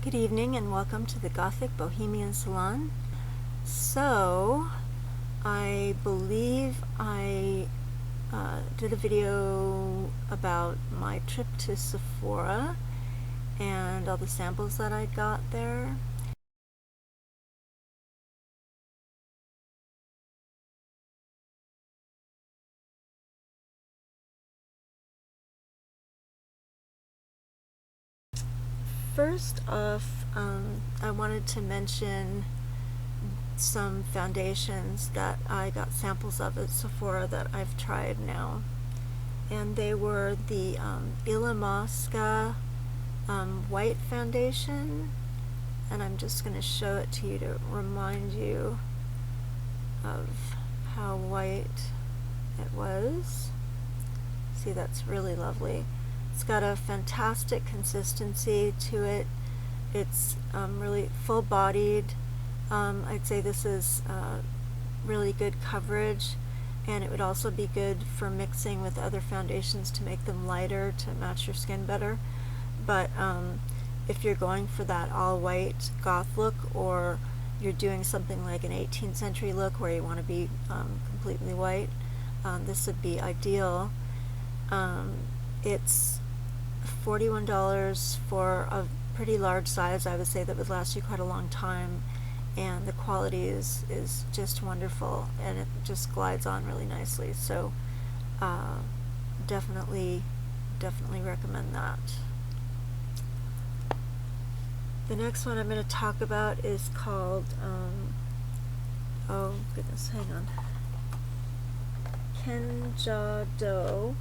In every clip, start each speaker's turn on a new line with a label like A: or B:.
A: Good evening and welcome to the Gothic Bohemian Salon. So, I believe I did a video about my trip to Sephora and all the samples that I got there. First off, I wanted to mention some foundations that I got samples of at Sephora that I've tried now. And they were the Gothic white foundation, and I'm just going to show it to you to remind you of how white it was. See, that's really lovely. It's got a fantastic consistency to it. It's really full-bodied. I'd say this is really good coverage, and it would also be good for mixing with other foundations to make them lighter to match your skin better. But if you're going for that all-white goth look, or you're doing something like an 18th century look where you want to be completely white, this would be ideal. It's $41 for a pretty large size. I would say that would last you quite a long time, and the quality is just wonderful, and it just glides on really nicely. So definitely recommend that. The next one I'm going to talk about is called oh goodness, hang on, Kenjado,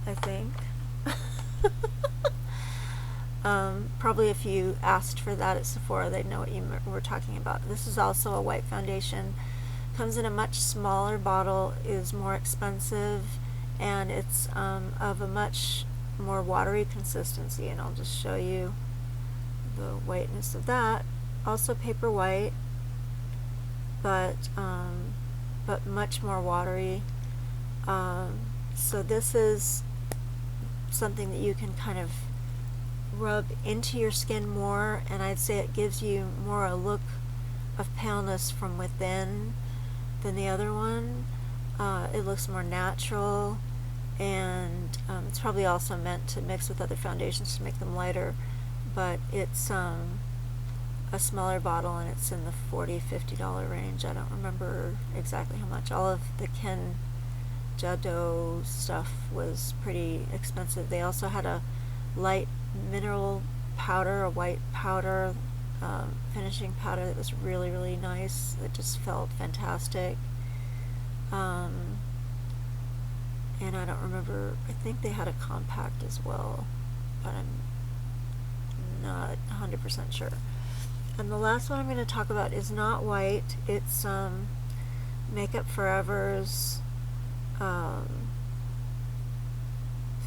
A: I think. Probably if you asked for that at Sephora, they'd know what you were talking about. This is also a white foundation. Comes in a much smaller bottle, is more expensive, and it's of a much more watery consistency, and I'll just show you the whiteness of that. Also paper white, but much more watery. So this is something that you can kind of rub into your skin more, and I'd say it gives you more a look of paleness from within than the other one. It looks more natural, and it's probably also meant to mix with other foundations to make them lighter, but it's a smaller bottle, and it's in the $40–50 range. I don't remember exactly how much. All of the Kenjado stuff was pretty expensive. They also had a light mineral powder, a white powder, finishing powder that was really nice. It just felt fantastic. And I don't remember, I think they had a compact as well, but I'm not 100% sure. And the last one I'm going to talk about is not white. It's Makeup Forever's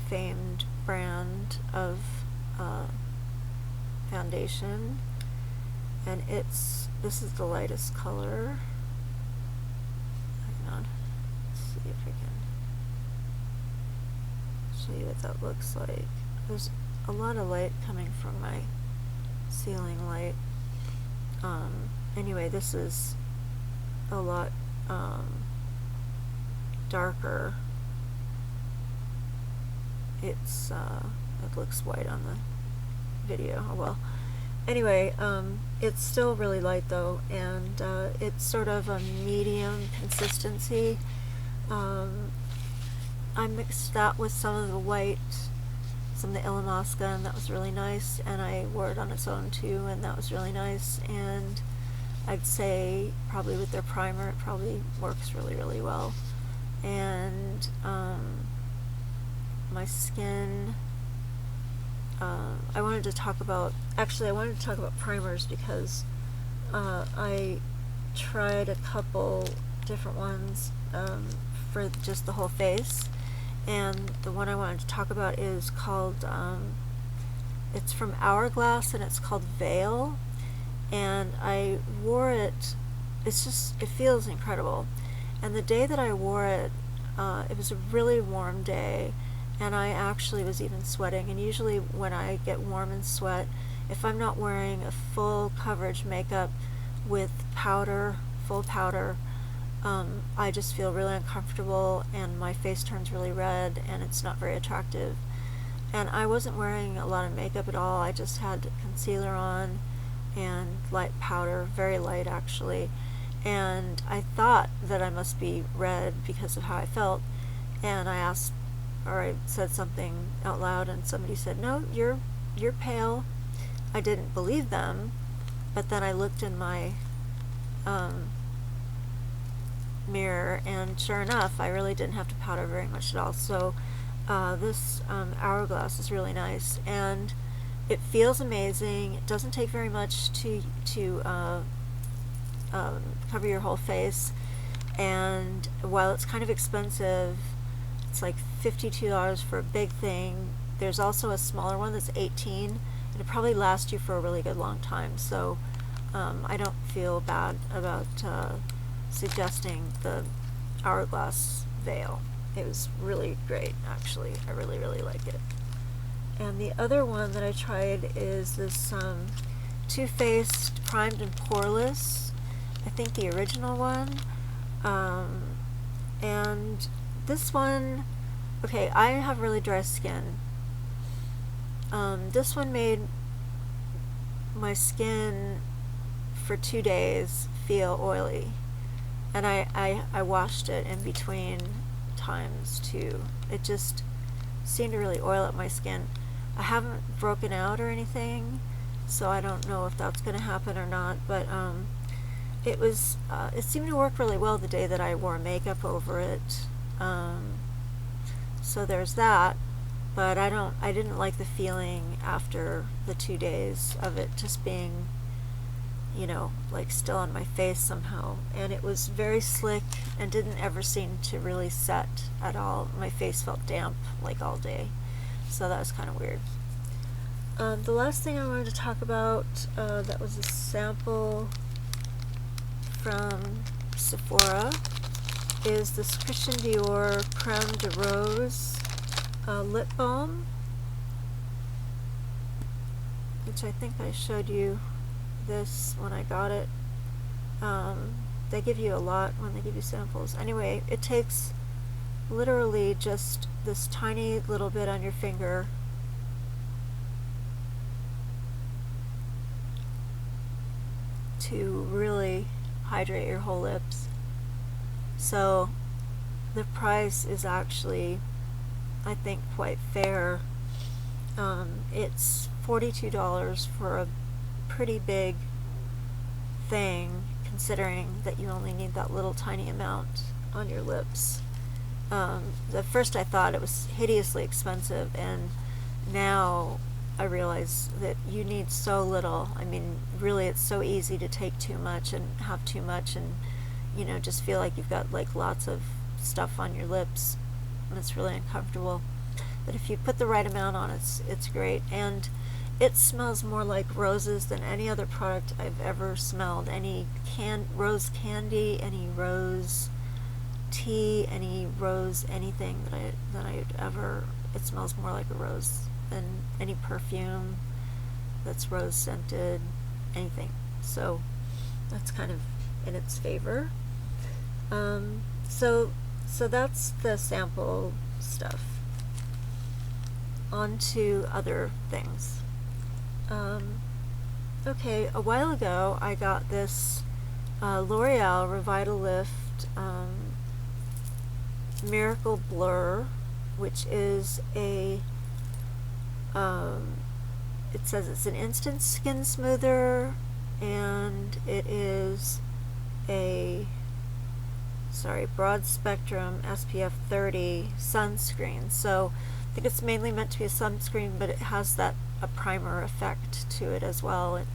A: famed brand of foundation, and this is the lightest color. Hang on, let's see if I can show you what that looks like. There's a lot of light coming from my ceiling light. Anyway, this is a lot darker. It looks white on the video. Oh well. Anyway, it's still really light though, and it's sort of a medium consistency. I mixed that with some of the white, some of the Gothic, and that was really nice, and I wore it on its own too, and that was really nice. And I'd say probably with their primer it probably works really well. And my skin, I wanted to talk about primers, because I tried a couple different ones for just the whole face, and the one I wanted to talk about is called, it's from Hourglass, and it's called Veil, and I wore it. It feels incredible. And the day that I wore it, it was a really warm day, and I actually was even sweating. And usually when I get warm and sweat, if I'm not wearing a full coverage makeup with powder, full powder, I just feel really uncomfortable and my face turns really red and it's not very attractive. And I wasn't wearing a lot of makeup at all. I just had concealer on and light powder, very light actually. And I thought that I must be red because of how I felt. And I asked, or I said something out loud, and somebody said, "No, you're pale." I didn't believe them, but then I looked in my mirror, and sure enough, I really didn't have to powder very much at all. So this Hourglass is really nice, and it feels amazing. It doesn't take very much to cover your whole face, and while it's kind of expensive, it's like $52 for a big thing. There's also a smaller one that's $18, and it probably lasts you for a really good long time. So I don't feel bad about suggesting the Hourglass veil. It was really great, actually. I really, really like it. And the other one that I tried is this Too Faced Primed and Poreless. I think the original one. And this one, okay, I have really dry skin. This one made my skin for 2 days feel oily. And I washed it in between times too. It just seemed to really oil up my skin. I haven't broken out or anything, so I don't know if that's going to happen or not, but it seemed to work really well the day that I wore makeup over it. So there's that, but I didn't like the feeling after the 2 days of it just being, you know, like still on my face somehow. And it was very slick and didn't ever seem to really set at all. My face felt damp like all day, so that was kind of weird. The last thing I wanted to talk about, that was a sample from Sephora, is this Christian Dior Creme de Rose lip balm, which I think I showed you this when I got it. They give you a lot when they give you samples. Anyway, it takes literally just this tiny little bit on your finger to really hydrate your whole lips. So the price is actually, I think, quite fair. It's $42 for a pretty big thing, considering that you only need that little tiny amount on your lips. At first I thought it was hideously expensive, and now I realize that you need so little. I mean, really, it's so easy to take too much and have too much and, you know, just feel like you've got like lots of stuff on your lips, and it's really uncomfortable. But if you put the right amount on, it's great. And it smells more like roses than any other product I've ever smelled. Any rose candy, any rose tea, any rose anything that I'd ever, it smells more like a rose than any perfume that's rose scented, anything. So that's kind of in its favor. So that's the sample stuff. On to other things. Okay, a while ago I got this L'Oreal Revitalift Miracle Blur, which is a it says it's an instant skin smoother, and it is a broad spectrum SPF 30 sunscreen. So I think it's mainly meant to be a sunscreen, but it has a primer effect to it as well. It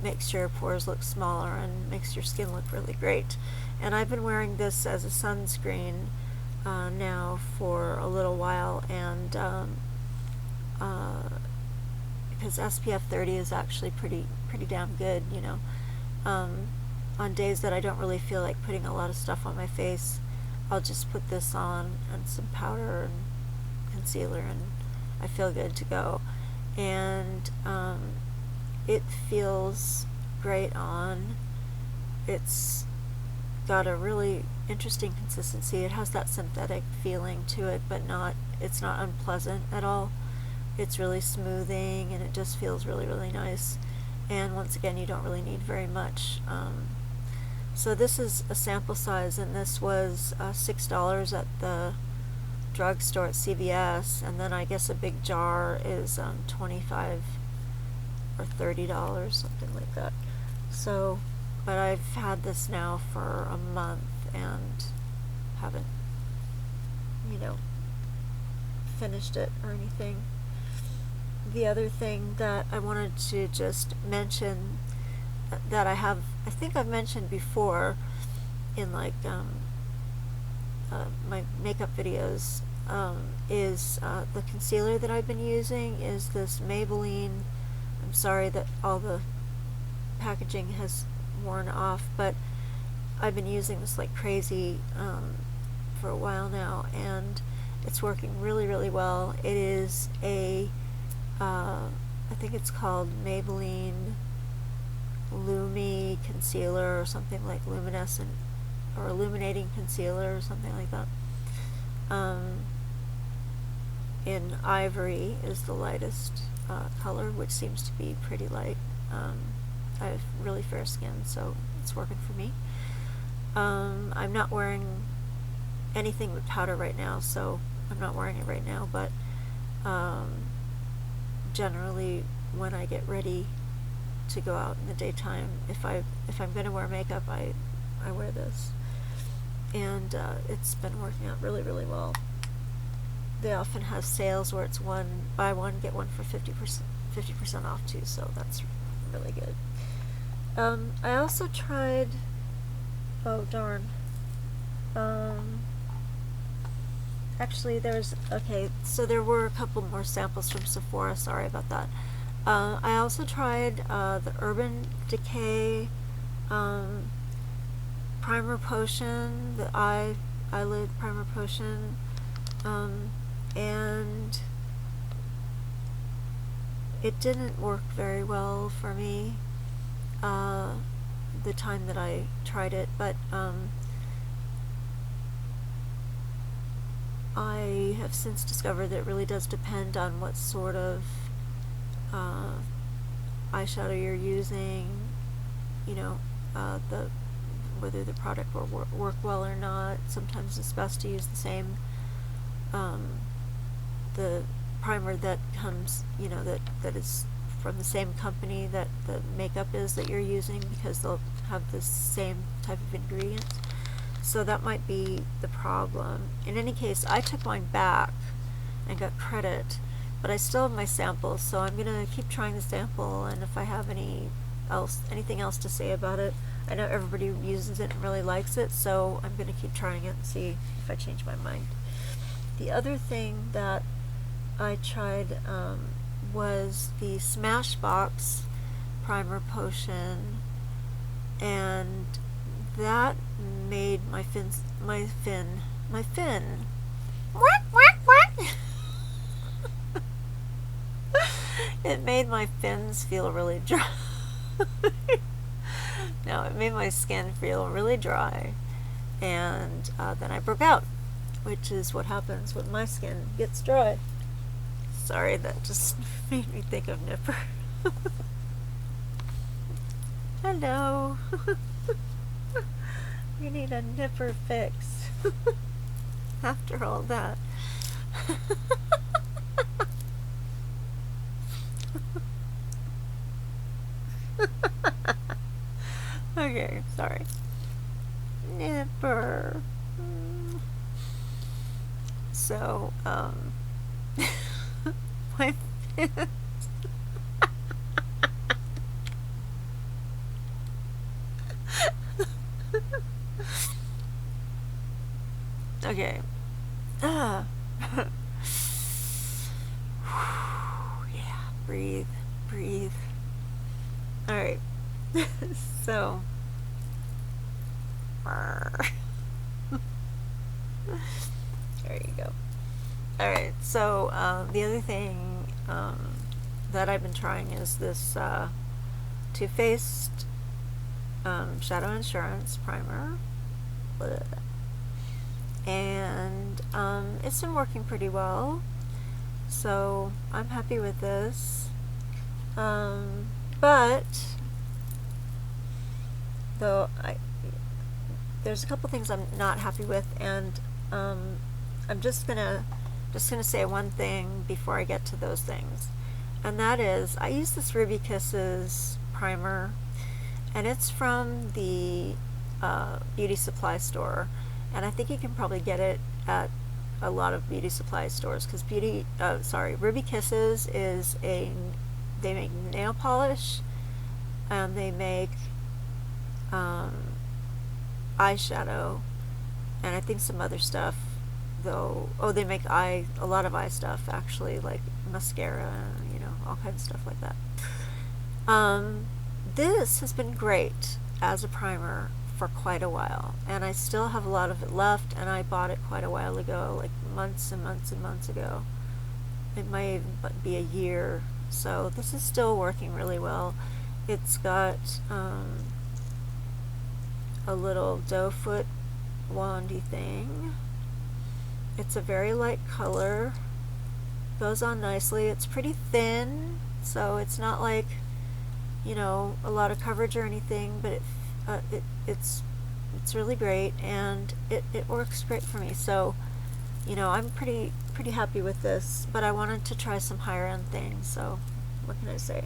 A: makes your pores look smaller and makes your skin look really great. And I've been wearing this as a sunscreen now for a little while, and because SPF 30 is actually pretty damn good, you know. On days that I don't really feel like putting a lot of stuff on my face, I'll just put this on and some powder and concealer, and I feel good to go. And it feels great on. It's got a really interesting consistency. It has that synthetic feeling to it, but it's not unpleasant at all. It's really smoothing, and it just feels really, really nice. And once again, you don't really need very much. So this is a sample size, and this was $6 at the drugstore at CVS, and then I guess a big jar is $25 or $30, something like that. So, but I've had this now for a month and haven't, finished it or anything. The other thing that I wanted to just mention that I think I've mentioned before in like my makeup videos, is the concealer that I've been using is this Maybelline. I'm sorry that all the packaging has worn off, but I've been using this like crazy for a while now, and it's working really, really well. It is I think it's called Maybelline Lumi Concealer or something, like luminescent or illuminating concealer or something like that. In ivory is the lightest color, which seems to be pretty light. I have really fair skin, so it's working for me. I'm not wearing anything but powder right now, so I'm not wearing it right now, but generally when I get ready to go out in the daytime, if I'm going to wear makeup, I wear this, and it's been working out really, really well. They often have sales where it's buy one get one for 50% off too, so that's really good. I also tried, oh darn, actually so there were a couple more samples from Sephora, sorry about that. I also tried the Urban Decay primer potion, the eyelid primer potion, and it didn't work very well for me the time that I tried it, but I have since discovered that it really does depend on what sort of eyeshadow you're using, whether the product will work well or not. Sometimes it's best to use the same the primer that comes, that is from the same company that the makeup is that you're using, because they'll have the same type of ingredients. So that might be the problem. In any case, I took mine back and got credit, but I still have my samples, so I'm gonna keep trying the sample, and if I have anything else to say about it. I know everybody uses it and really likes it, so I'm gonna keep trying it and see if I change my mind. The other thing that I tried was the Smashbox primer potion, and that made my fin it made my fins feel really dry. No, it made my skin feel really dry, and then I broke out, which is what happens when my skin gets dry. Sorry, that just made me think of Nipper. Hello. You need a Nipper fix. After all that. Okay, sorry. Nipper. So, my okay. Yeah, breathe. Alright. So, there you go. Alright, so the other thing that I've been trying is this Too Faced Shadow Insurance Primer. Blech. And it's been working pretty well, so I'm happy with this. But though there's a couple things I'm not happy with, and I'm just gonna say one thing before I get to those things, and that is I use this Ruby Kisses primer, and it's from the beauty supply store, and I think you can probably get it at a lot of beauty supply stores, because Ruby Kisses is they make nail polish, and they make eyeshadow, and I think some other stuff though. Oh, they make a lot of eye stuff actually, like mascara, you know, all kinds of stuff like that. This has been great as a primer for quite a while, and I still have a lot of it left, and I bought it quite a while ago, like months and months and months ago. It might even be a year, so this is still working really well. It's got a little doe foot wandy thing. It's a very light color, goes on nicely. It's pretty thin, so it's not like, you know, a lot of coverage or anything, but it's really great, and it works great for me. So, you know, I'm pretty happy with this, but I wanted to try some higher end things, so what can I say?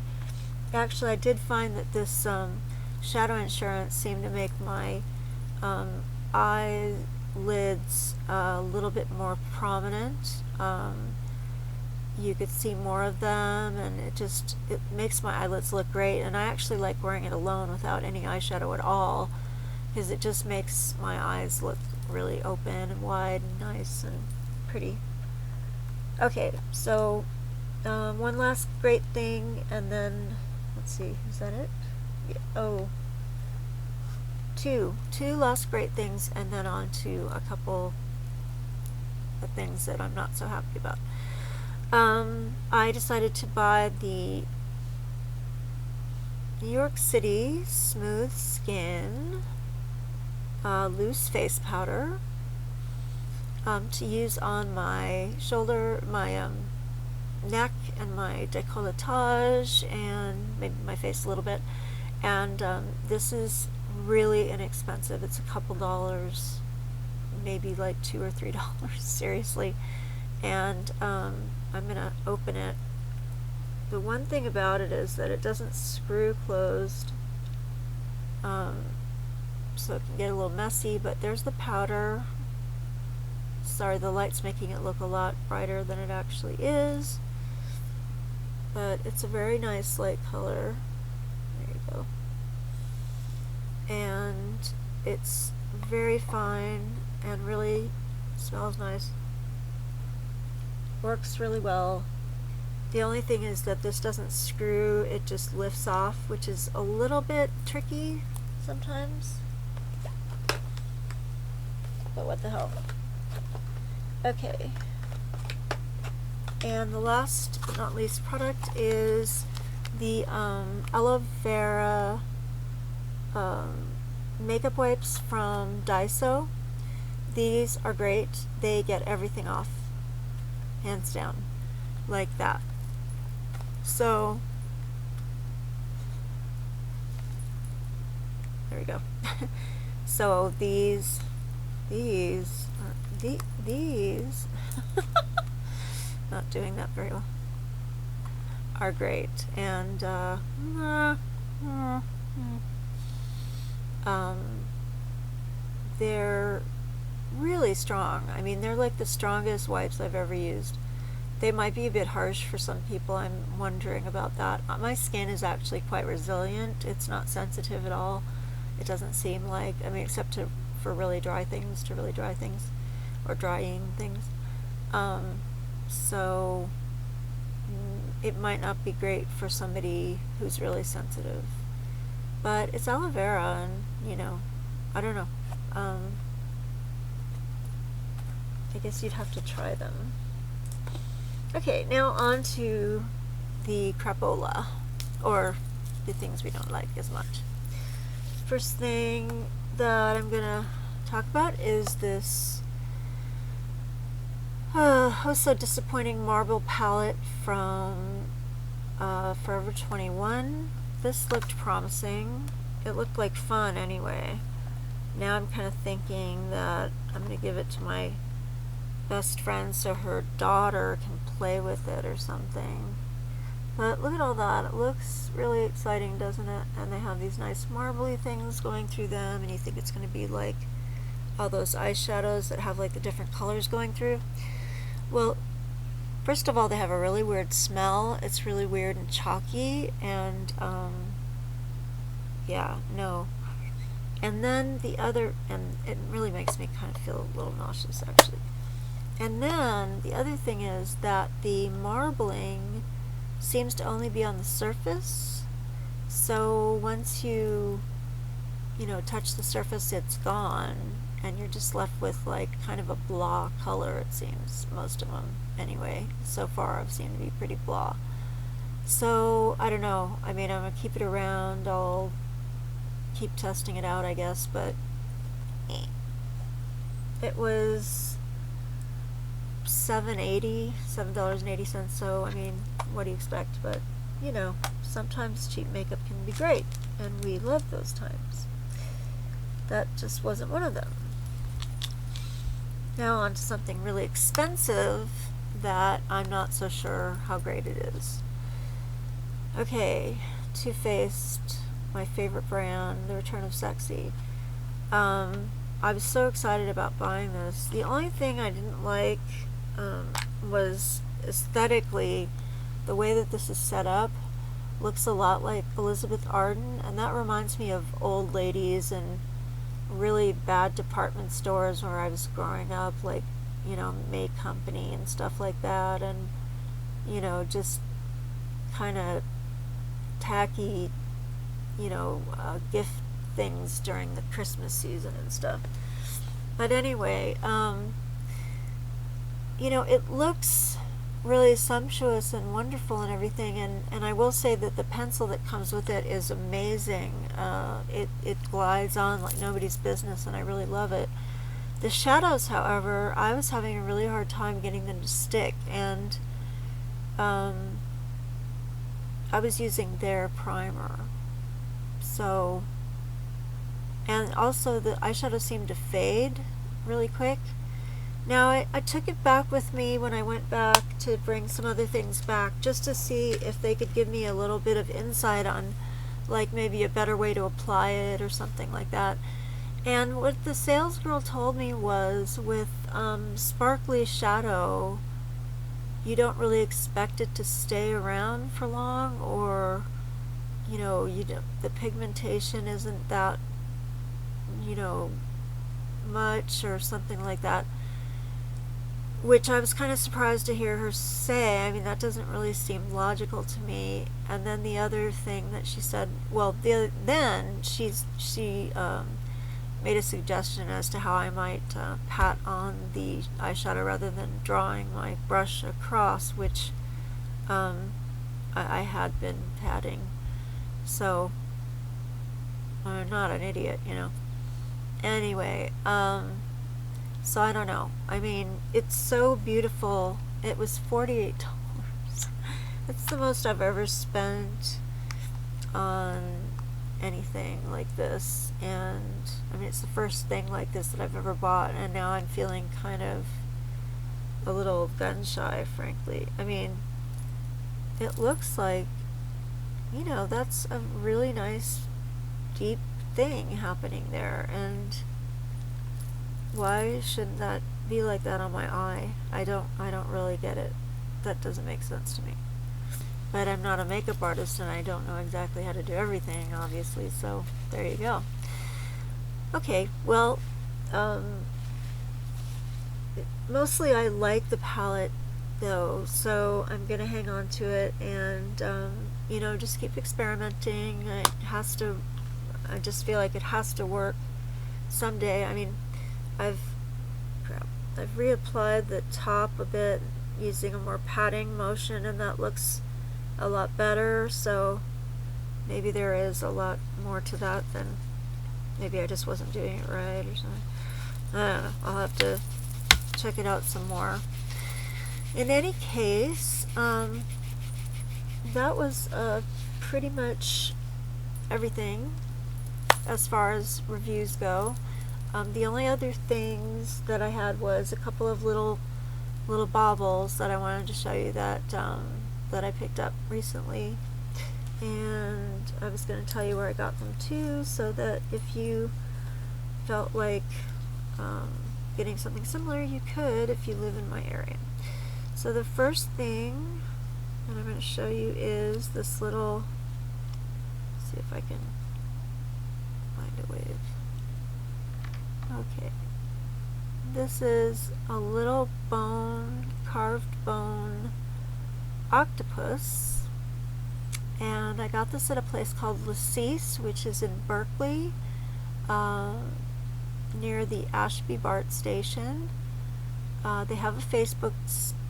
A: Actually, I did find that this Shadow Insurance seemed to make my eyelids a little bit more prominent. You could see more of them, and it makes my eyelids look great, and I actually like wearing it alone without any eyeshadow at all, because it just makes my eyes look really open and wide and nice and pretty. Okay, so one last great thing, and then let's see, is that it? Yeah, oh, two last great things, and then on to a couple of things that I'm not so happy about. I decided to buy the New York City Smooth Skin loose face powder to use on my shoulder, my neck, and my décolletage, and maybe my face a little bit. And this is really inexpensive. It's a couple dollars, maybe like $2 or $3, seriously. And I'm gonna open it. The one thing about it is that it doesn't screw closed, so it can get a little messy, but there's the powder. Sorry, the light's making it look a lot brighter than it actually is, but it's a very nice light color. There you go. And it's very fine and really smells nice. Works really well. The only thing is that this doesn't screw, it just lifts off, which is a little bit tricky sometimes. But what the hell. Okay. And the last but not least product is the aloe vera makeup wipes from Daiso. These are great. They get everything off, hands down, like that. So there we go. So these not doing that very well, are great, and they're really strong. I mean, they're like the strongest wipes I've ever used. They might be a bit harsh for some people. I'm wondering about that. My skin is actually quite resilient. It's not sensitive at all. It doesn't seem like, I mean, except for really dry things, or drying things. So it might not be great for somebody who's really sensitive. But it's aloe vera, and, you know, I don't know. I guess you'd have to try them. Okay, now on to the crapola, or the things we don't like as much. First thing that I'm gonna talk about is this oh so disappointing marble palette from Forever 21. This looked promising. It looked like fun anyway. Now I'm kind of thinking that I'm going to give it to my best friend so her daughter can play with it or something. But look at all that. It looks really exciting, doesn't it? And they have these nice marbly things going through them, and you think it's going to be like all those eyeshadows that have like the different colors going through. Well, first of all, they have a really weird smell. It's really weird and chalky, and yeah, no. And then the other, and it really makes me kind of feel a little nauseous actually. And then the other thing is that the marbling seems to only be on the surface. So once you touch the surface, it's gone, and you're just left with like kind of a blah color, it seems. Most of them, anyway, so far have seemed to be pretty blah. So I don't know. I mean, I'm gonna keep it around. I'll keep testing it out, I guess, but it was $7.80, so I mean, what do you expect? But sometimes cheap makeup can be great, and we love those times. That just wasn't one of them. Now on to something really expensive that I'm not so sure how great it is. Okay, Too Faced, my favorite brand, The Return of Sexy. I was so excited about buying this. The only thing I didn't like was aesthetically the way that this is set up. Looks a lot like Elizabeth Arden, and that reminds me of old ladies and really bad department stores where I was growing up, like May Company and stuff like that, and just kind of tacky gift things during the Christmas season and stuff. But anyway, it looks really sumptuous and wonderful and everything, and I will say that the pencil that comes with it is amazing. It glides on like nobody's business, and I really love it. The shadows, however, I was having a really hard time getting them to stick, and I was using their primer. So, and also the eyeshadow seemed to fade really quick. Now I took it back with me when I went back to bring some other things back, just to see if they could give me a little bit of insight on like maybe a better way to apply it or something like that. And what the sales girl told me was with sparkly shadow, you don't really expect it to stay around for long, or the pigmentation isn't that much or something like that, which I was kind of surprised to hear her say. I mean, that doesn't really seem logical to me. And then the other thing that she said, well, then she made a suggestion as to how I might pat on the eyeshadow rather than drawing my brush across, which I had been patting. So I'm not an idiot, Anyway, so I don't know. I mean, it's so beautiful. It was $48. It's the most I've ever spent on anything like this, and I mean, it's the first thing like this that I've ever bought, and now I'm feeling kind of a little gun shy, frankly. I mean, it looks like, that's a really nice deep thing happening there, and why shouldn't that be like that on my eye? I don't really get it. That doesn't make sense to me. But I'm not a makeup artist, and I don't know exactly how to do everything, obviously, so there you go. Okay, well, mostly I like the palette though, so I'm gonna hang on to it and just keep experimenting. I just feel like it has to work someday. I mean, I've reapplied the top a bit using a more patting motion, and that looks a lot better, so maybe there is a lot more to that than, maybe I just wasn't doing it right or something. I don't know. I'll have to check it out some more. In any case, that was pretty much everything as far as reviews go. The only other things that I had was a couple of little baubles that I wanted to show you that that I picked up recently, and I was going to tell you where I got them too, so that if you felt like getting something similar, you could if you live in my area. So the first thing that I'm going to show you is this little, let's see if I can find a wave. Okay. This is a little carved bone octopus, and I got this at a place called Lacis, which is in Berkeley, near the Ashby BART station. They have a Facebook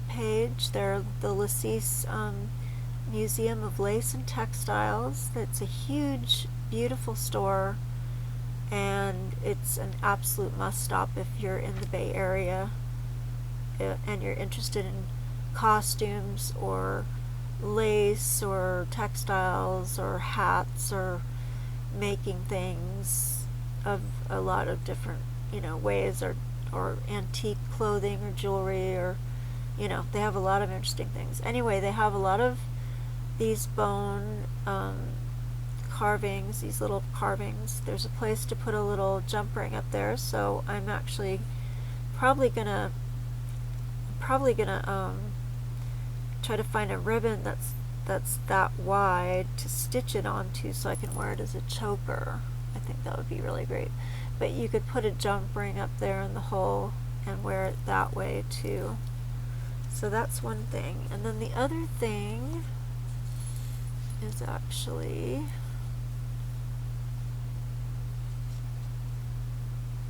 A: page. They're the Lacis Museum of Lace and Textiles. It's a huge, beautiful store, and it's an absolute must-stop if you're in the Bay Area and you're interested in costumes or lace or textiles or hats or making things of a lot of different, ways, or antique clothing or jewelry, or, they have a lot of interesting things. Anyway, they have a lot of these bone carvings, these little carvings. There's a place to put a little jump ring up there, so I'm actually probably gonna try to find a ribbon that's that wide to stitch it onto so I can wear it as a choker. I think that would be really great. But you could put a jump ring up there in the hole and wear it that way too. So that's one thing. And then the other thing is actually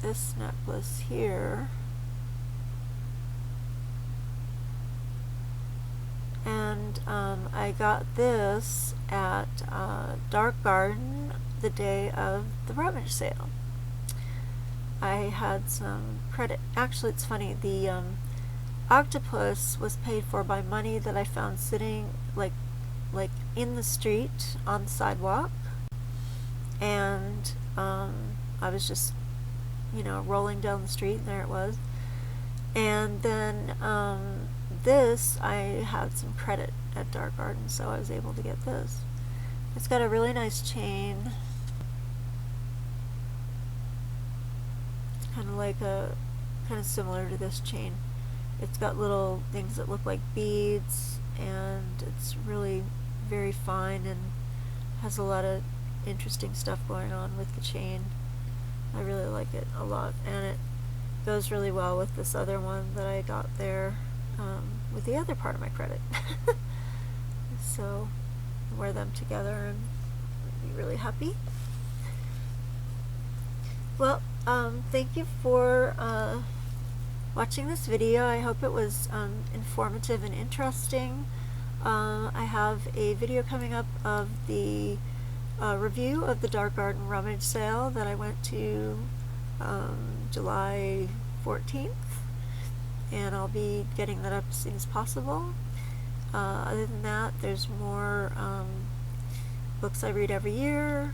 A: this necklace here. And I got this at Dark Garden the day of the rummage sale. I had some credit. Actually, it's funny, the octopus was paid for by money that I found sitting like in the street on the sidewalk, and I was just rolling down the street, and there it was. And then this, I had some credit at Dark Garden, so I was able to get this. It's got a really nice chain. It's kind of similar to this chain. It's got little things that look like beads, and it's really very fine and has a lot of interesting stuff going on with the chain. I really like it a lot, and it goes really well with this other one that I got there with the other part of my credit. So I wear them together and be really happy. Well, thank you for watching this video. I hope it was informative and interesting. I have a video coming up of the review of the Dark Garden rummage sale that I went to July 14th, and I'll be getting that up as soon as possible. Other than that, there's more books I read every year,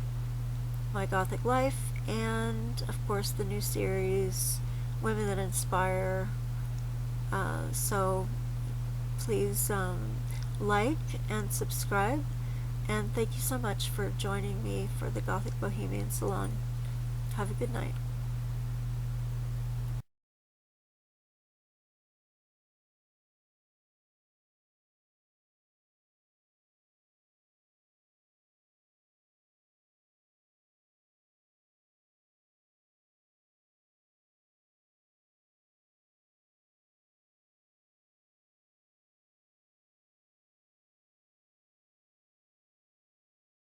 A: my Gothic life, and of course the new series, Women That Inspire. So please like and subscribe, and thank you so much for joining me for the Gothic Bohemian Salon. Have a good night.